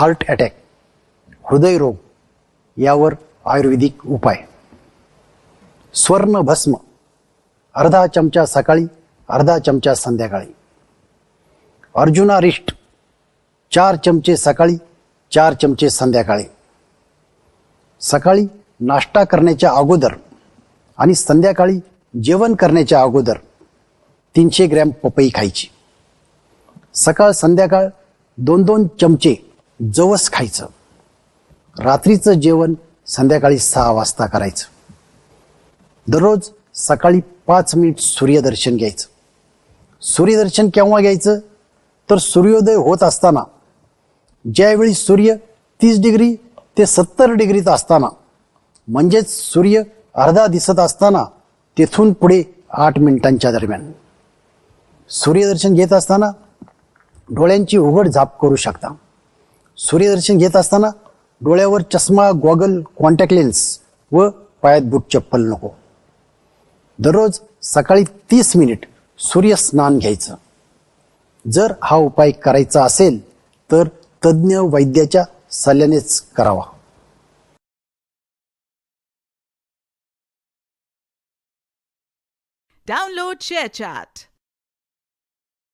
Heart attack, हृदयरोग यावर आयुर्वेदिक उपाय. स्वर्ण भस्म अर्धा चमचा सकाळी, अर्धा चमचा संध्याकाळी. अर्जुनारिष्ट 4 चमचे सकाळी, 4 चमचे संध्याकाळी. सकाळी नाश्ता करण्याच्या अगोदर आणि संध्याकाळी जेवण करण्याच्या अगोदर 300 ग्रॅम पपई खायची. सकाळ संध्याकाळ 2-2 चमचे जवस खायचं. रात्रीचं जेवण संध्याकाळी 6 वाजता करायचं. दररोज सकाळी 5 मिनिट सूर्यदर्शन घ्यायचं. सूर्यदर्शन केव्हा घ्यायचं तर सूर्योदय होत असताना, ज्यावेळी सूर्य 30 डिग्री ते 70 डिग्रीत असताना, म्हणजेच सूर्य अर्धा दिसत असताना तेथून पुढे 8 मिनिटांच्या दरम्यान. सूर्यदर्शन घेत असताना डोळ्यांची उघड झाप करू शकता. सूर्यदर्शन घेत असताना डोळ्यावर चष्मा, गॉगल, कॉन्टॅक्ट लेन्स व पायात बूट चप्पल नको. दररोज सकाळी 30 मिनिट सूर्य स्नान घ्यायचं. जर हा उपाय करायचा असेल तर तज्ज्ञ वैद्याच्या सल्ल्यानेच करावा. Download ShareChat.